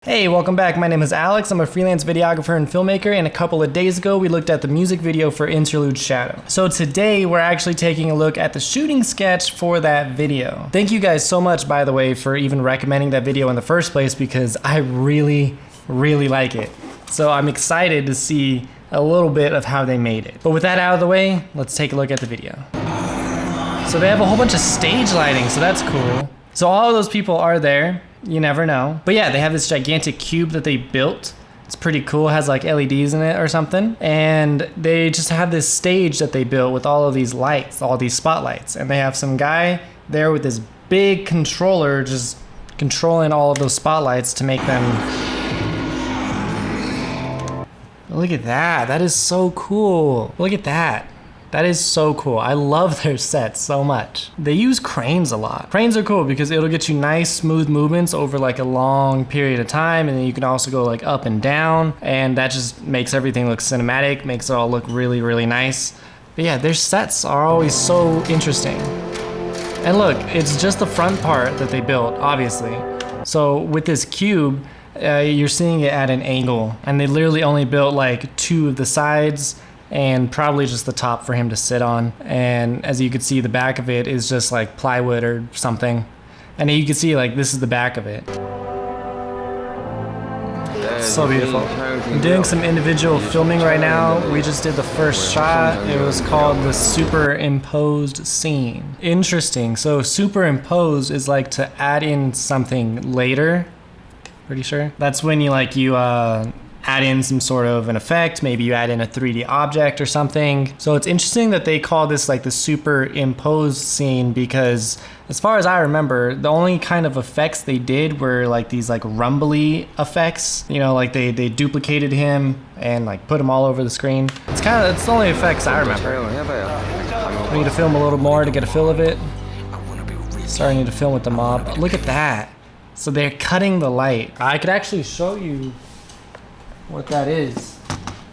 Hey, welcome back. My name is Alex. I'm a freelance videographer and filmmaker, and a couple of days ago we looked at the music video for Interlude Shadow. So today we're actually taking a look at the shooting sketch for that video. Thank you guys so much, by the way, for even recommending that video in the first place, because I really like it. So I'm excited to see a little bit of how they made it. But with that out of the way, let's take a look at the video. So they have a whole bunch of stage lighting, so that's cool. So all of those people are there. You never know. But yeah, they have this gigantic cube that they built. It's pretty cool. It has like LEDs in it or something. And they just have this stage that they built with all of these lights, all these spotlights. And they have some guy there with this big controller just controlling all of those spotlights to make them... Look at that. That is so cool. Look at that. That is so cool. I love their sets so much. They use cranes a lot. Cranes are cool because it'll get you nice smooth movements over like a long period of time, and then you can also go like up and down, and that just makes everything look cinematic, makes it all look really nice. But yeah, their sets are always so interesting. And look, it's just the front part that they built, obviously. So with this cube, you're seeing it at an angle, and they literally only built like 2 of the sides and probably just the top for him to sit on. And as you can see, the back of it is just like plywood or something. And you can see like this is the back of it. So beautiful. I'm doing some individual filming right now. We just did the first shot. It was called the superimposed scene. Interesting. So superimpose is like to add in something later. Pretty sure. That's when you add in some sort of an effect. Maybe you add in a 3D object or something. So it's interesting that they call this like the superimposed scene, because as far as I remember, the only kind of effects they did were like these like rumbly effects. You know, like they duplicated him and like put him all over the screen. It's the only effects I remember. I need to film a little more to get a feel of it. Starting to film with the mob. Look at that. So they're cutting the light. I could actually show you what that is.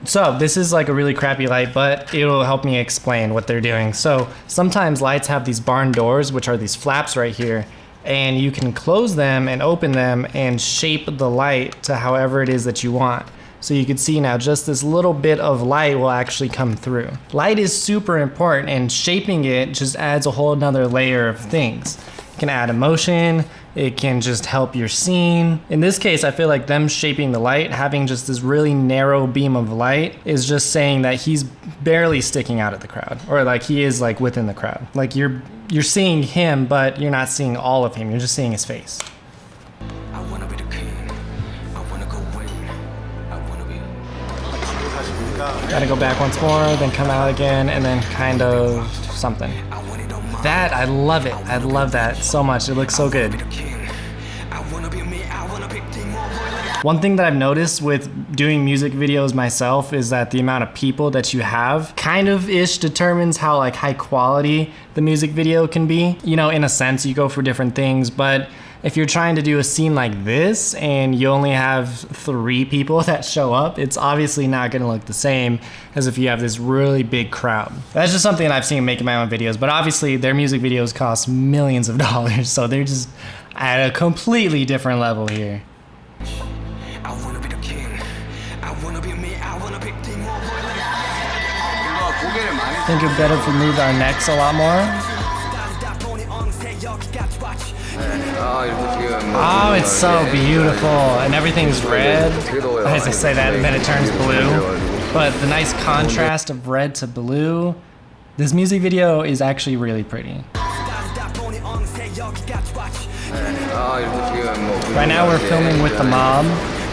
So this is like a really crappy light, but it'll help me explain what they're doing. So sometimes lights have these barn doors, which are these flaps right here, and you can close them and open them and shape the light to however it is that you want. So you can see now just this little bit of light will actually come through. Light is super important, and shaping it just adds a whole nother layer of things. It can add emotion, it can just help your scene. In this case, I feel like them shaping the light, having just this really narrow beam of light, is just saying that he's barely sticking out of the crowd, or like he is like within the crowd. Like you're seeing him, but you're not seeing all of him, you're just seeing his face. I wanna be the king. I wanna go win. I wanna be... Gotta go back once more, then come out again, and then kind of something. That, I love it. I love that so much. It looks so good. One thing that I've noticed with doing music videos myself is that the amount of people that you have kind of ish determines how like high quality the music video can be. You know, in a sense, you go for different things, but if you're trying to do a scene like this and you only have 3 people that show up, it's obviously not gonna look the same as if you have this really big crowd. That's just something I've seen making my own videos, but obviously their music videos cost millions of dollars, so they're just at a completely different level here. I wanna be the king. I wanna be me. I wanna pick team. I think it'd better if we moved our necks a lot more. Oh, it's so beautiful, and everything's red. As I say that, and then it turns blue. But the nice contrast of red to blue. This music video is actually really pretty. Right now we're filming with the mob.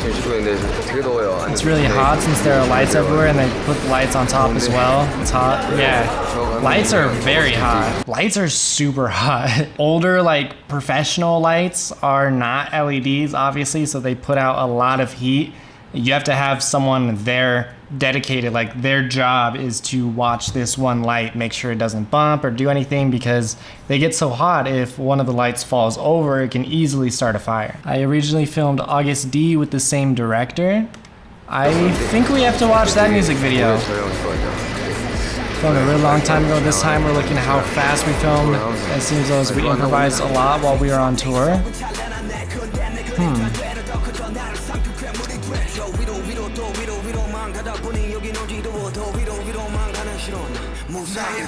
It's really hot since there are lights everywhere, and they put the lights on top as well. It's hot. Yeah. Lights are very hot. Lights are super hot. Older, like professional lights are not LEDs, obviously, so they put out a lot of heat. You have to have someone there dedicated, like their job is to watch this one light, make sure it doesn't bump or do anything, because they get so hot if one of the lights falls over, it can easily start a fire. I originally filmed August D with the same director. I think we have to watch that music video. Filmed a really long time ago. This time we're looking at how fast we filmed. It seems as we improvised a lot while we were on tour.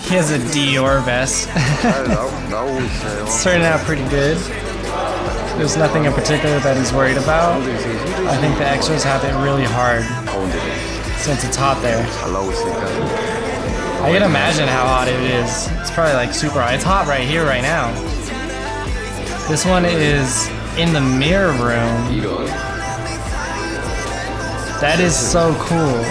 He has a Dior vest. It's turning out pretty good. There's nothing in particular that he's worried about. I think the extras have it really hard since it's hot there. I can imagine how hot it is. It's probably like super hot. It's hot right here, right now. This one is in the mirror room. That is so cool.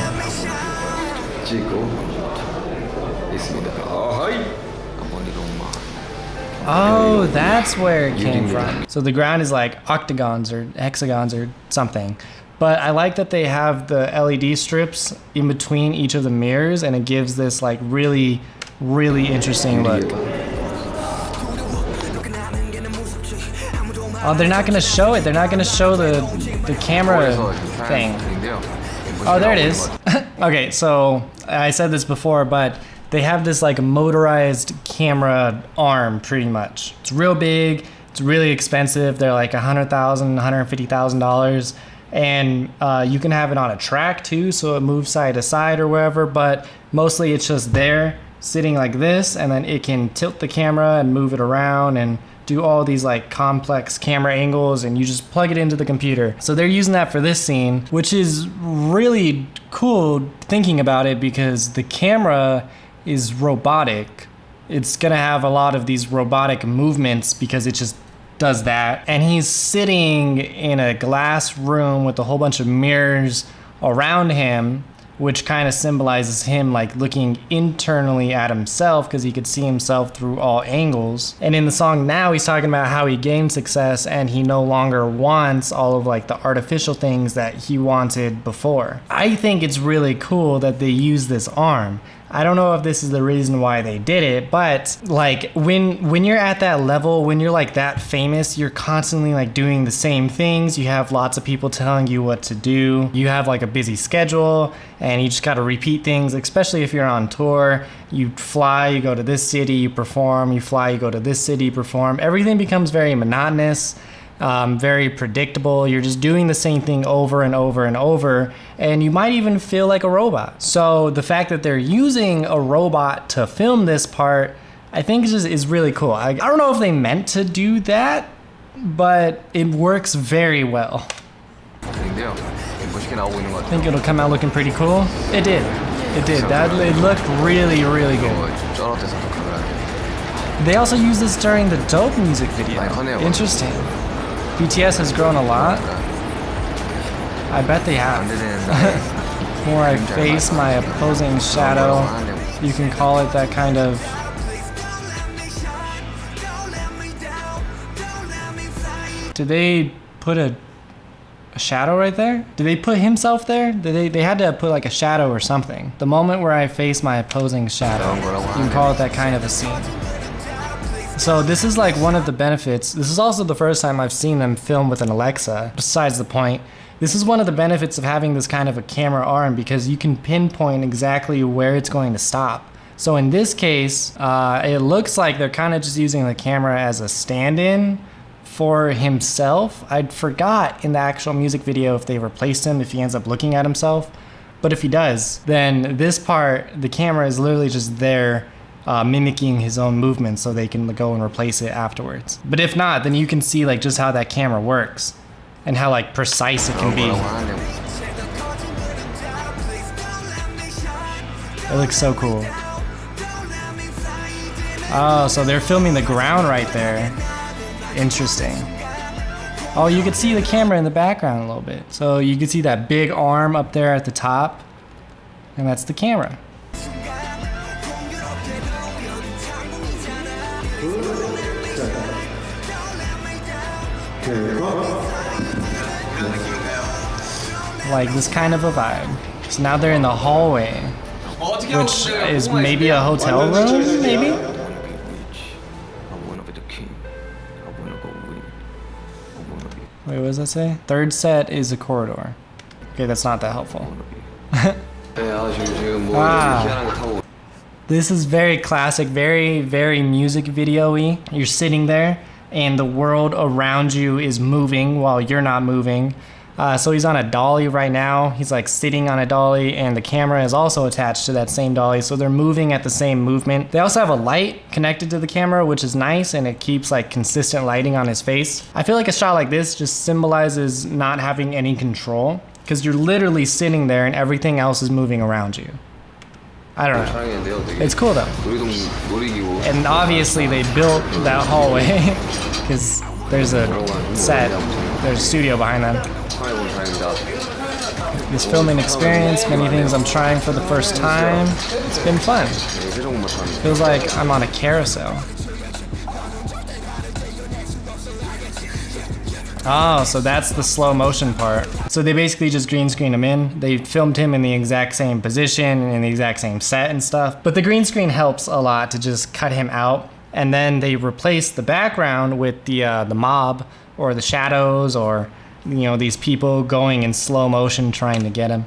Oh, that's where it came from. So the ground is like octagons or hexagons or something. But I like that they have the LED strips in between each of the mirrors, and it gives this like really, really interesting look. Oh, they're not gonna show it. They're not gonna show the camera thing. Oh, there it is. Okay, so I said this before, but they have this like motorized camera arm pretty much. It's real big, it's really expensive. They're like $100,000, $150,000. And you can have it on a track too, so it moves side to side or wherever, but mostly it's just there, sitting like this, and then it can tilt the camera and move it around and do all these like complex camera angles, and you just plug it into the computer. So they're using that for this scene, which is really cool thinking about it because the camera is robotic. It's gonna have a lot of these robotic movements because it just does that. And he's sitting in a glass room with a whole bunch of mirrors around him, which kind of symbolizes him like looking internally at himself because he could see himself through all angles. And in the song now, he's talking about how he gained success and he no longer wants all of like the artificial things that he wanted before. I think it's really cool that they use this arm. I don't know if this is the reason why they did it, but like when you're at that level, when you're like that famous, you're constantly like doing the same things. You have lots of people telling you what to do. You have like a busy schedule and you just got to repeat things, especially if you're on tour. You fly, you go to this city, you perform, you fly, you go to this city, perform. Everything becomes very monotonous. Very predictable. You're just doing the same thing over and over and over, and you might even feel like a robot. So the fact that they're using a robot to film this part, I think is really cool. I don't know if they meant to do that, but it works very well. I think it'll come out looking pretty cool. It did. It did. It looked really, really good. They also use this during the Dope music video. Interesting. BTS has grown a lot. I bet they have. The more I face my opposing shadow, you can call it that kind of... Did they put a shadow right there? Did they put himself there? They had to put like a shadow or something. The moment where I face my opposing shadow, you can call it that kind of a scene. So this is like one of the benefits. This is also the first time I've seen them film with an Alexa. Besides the point, this is one of the benefits of having this kind of a camera arm because you can pinpoint exactly where it's going to stop. So in this case, it looks like they're kind of just using the camera as a stand-in for himself. I forgot in the actual music video if they replaced him, if he ends up looking at himself. But if he does, then this part, the camera is literally just there mimicking his own movements so they can go and replace it afterwards. But if not, then you can see like just how that camera works and how like precise it can be. It looks so cool. Oh, so they're filming the ground right there. Interesting. Oh, you can see the camera in the background a little bit. So you can see that big arm up there at the top, and that's the camera. Like this kind of a vibe. So now they're in the hallway, which is maybe a hotel room, maybe? Wait, what does that say? Third set is a corridor. Okay, that's not that helpful. Ah. This is very classic, very, very music video-y. You're sitting there and the world around you is moving while you're not moving. So he's on a dolly right now. He's like sitting on a dolly, and the camera is also attached to that same dolly, so they're moving at the same movement. They also have a light connected to the camera, which is nice, and it keeps like consistent lighting on his face. I feel like a shot like this just symbolizes not having any control, because you're literally sitting there and everything else is moving around you. I don't know. It's cool though. And obviously they built that hallway because there's a set, there's a studio behind them. This filming experience, many things I'm trying for the first time. It's been fun. Feels like I'm on a carousel. Oh, so that's the slow motion part. So they basically just green screened him in. They filmed him in the exact same position, in the exact same set and stuff. But the green screen helps a lot to just cut him out. And then they replace the background with the mob or the shadows or, you know, these people going in slow motion trying to get him.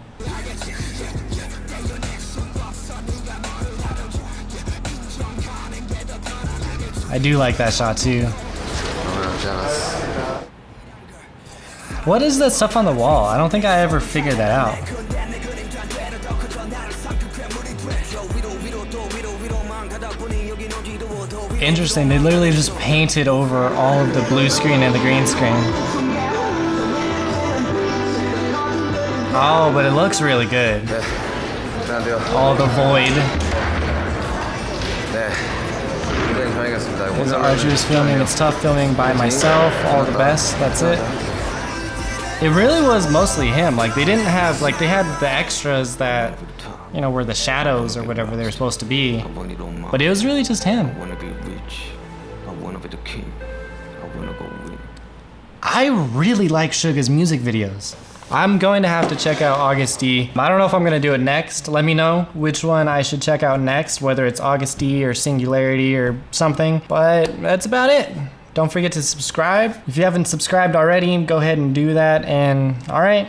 I do like that shot too. What is that stuff on the wall? I don't think I ever figured that out. Interesting, they literally just painted over all of the blue screen and the green screen. Oh, but it looks really good. All the void. It's arduous filming, it's tough filming by myself, all the best, that's it. It really was mostly him. Like they didn't have, like they had the extras that, you know, were the shadows or whatever they were supposed to be. But it was really just him. I really like SUGA's music videos. I'm going to have to check out August D. I don't know if I'm gonna do it next. Let me know which one I should check out next, whether it's August D or Singularity or something. But that's about it. Don't forget to subscribe. If you haven't subscribed already, go ahead and do that. And all right.